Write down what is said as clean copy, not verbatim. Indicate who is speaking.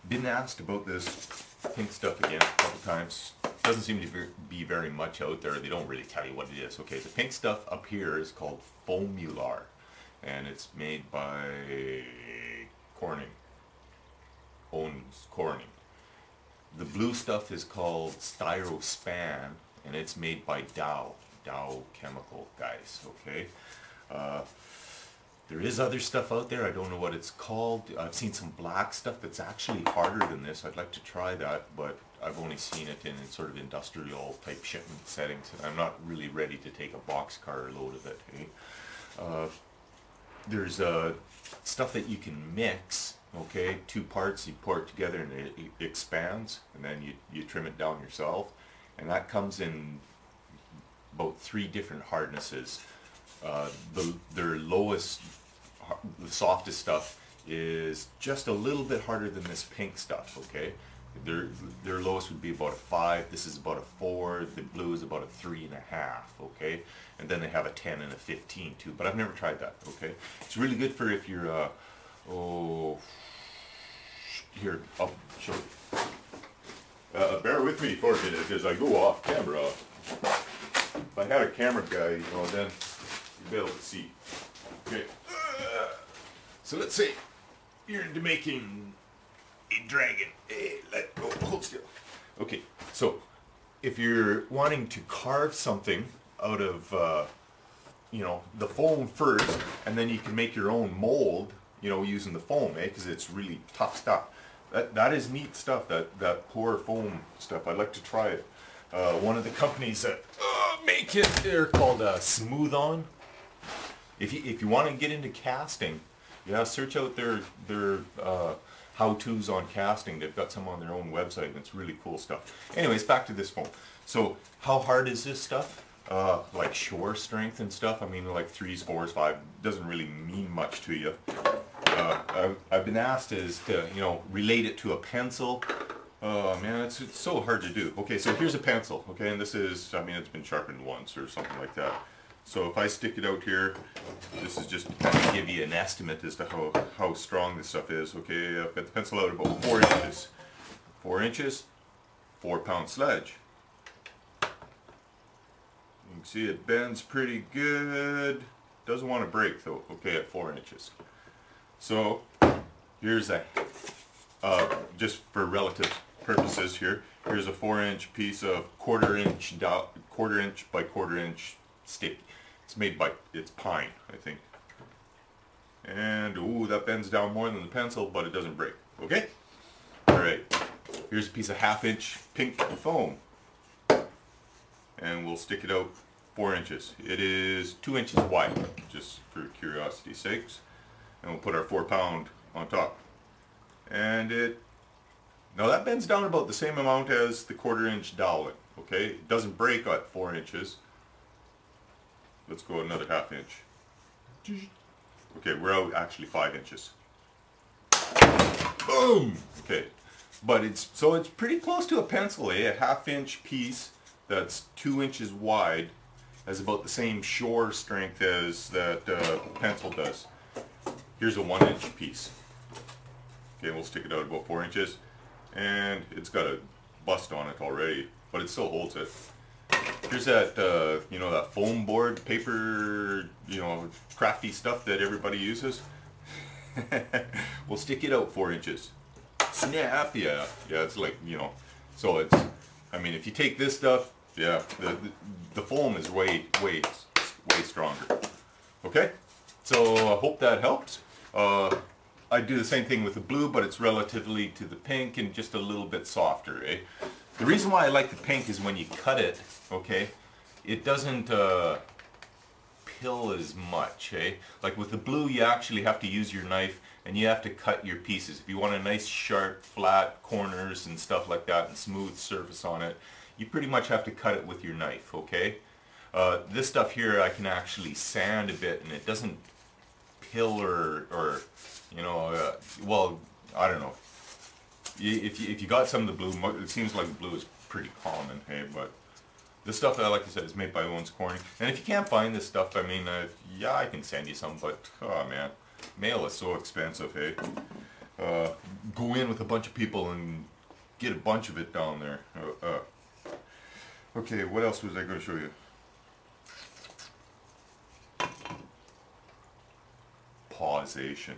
Speaker 1: Been asked about this pink stuff again a couple times. Doesn't seem to be very much out there. They don't really tell you what it is. Okay, the pink stuff up here is called Foamular, and it's made by Corning. Owns Corning. The blue stuff is called Styrospan, and it's made by Dow Chemical guys. Okay. There is other stuff out there. I don't know what it's called. I've seen some black stuff that's actually harder than this. I'd like to try that, but I've only seen it in sort of industrial type shipment settings, and I'm not really ready to take a boxcar load of it. Eh? There's stuff that you can mix. Okay, two parts, you pour it together and it expands, and then you trim it down yourself, and that comes in about 3 different hardnesses. Their lowest, the softest stuff is just a little bit harder than this pink stuff. Okay, their lowest would be about a 5. This is about a 4. The blue is about a 3.5. Okay, and then they have a 10 and a 15 too. But I've never tried that. Okay, it's really good for if you're here, I'll show you. Bear with me for a minute as I go off camera. If I had a camera guy, then you'd be able to see. Okay. So let's say you're into making a dragon. Hey, let go. Hold still. Okay. So if you're wanting to carve something out of, the foam first, and then you can make your own mold, using the foam, because it's really tough stuff. That is neat stuff. That pour foam stuff. I'd like to try it. One of the companies that make it, they're called Smooth On. If you want to get into casting, search out their how-tos on casting. They've got some on their own website, and it's really cool stuff. Anyways, back to this foam. So how hard is this stuff? Like shore strength and stuff. I mean, like 3s, 4s, 5 doesn't really mean much to you. I've been asked to relate it to a pencil. Oh man, it's so hard to do. Okay, so here's a pencil. Okay, and this is, it's been sharpened once or something like that. So if I stick it out here, this is just to kind of give you an estimate as to how strong this stuff is. Okay, I've got the pencil out about 4 inches. 4 inches, 4-pound sledge. You can see it bends pretty good. Doesn't want to break though, okay, at 4 inches. So here's just for relative purposes here, here's a 4-inch piece of quarter inch by quarter inch stick. It's made by, it's pine, I think. And ooh, that bends down more than the pencil, but it doesn't break. Okay? Alright. Here's a piece of 1/2-inch pink foam. And we'll stick it out 4 inches. It is 2 inches wide, just for curiosity's sakes. And we'll put our 4-pound on top. And now that bends down about the same amount as the 1/4-inch dowling. Okay? It doesn't break at 4 inches. Let's go another 1/2 inch. Okay, we're out actually 5 inches. Boom! Okay. But it's pretty close to a pencil, eh? A 1/2-inch piece that's 2 inches wide has about the same shore strength as that pencil does. Here's a 1-inch piece. Okay, we'll stick it out about 4 inches, and it's got a bust on it already, but it still holds it. Here's that, that foam board, paper, crafty stuff that everybody uses. We'll stick it out 4 inches. Snap, yeah, it's like, so it's, if you take this stuff, yeah, the foam is way stronger. Okay, so I hope that helps. I do the same thing with the blue, but it's relatively to the pink and just a little bit softer, eh? The reason why I like the pink is when you cut it, okay, it doesn't pill as much, eh? Like with the blue, you actually have to use your knife and you have to cut your pieces. If you want a nice sharp, flat corners and stuff like that and smooth surface on it, you pretty much have to cut it with your knife, okay? This stuff here I can actually sand a bit and it doesn't pill or well, I don't know. If you got some of the blue, it seems like blue is pretty common, hey, but this stuff, like I said, is made by Owens Corning. And if you can't find this stuff, yeah, I can send you some, but, oh man, mail is so expensive, hey. go in with a bunch of people and get a bunch of it down there. Okay, what else was I going to show you? Pausation.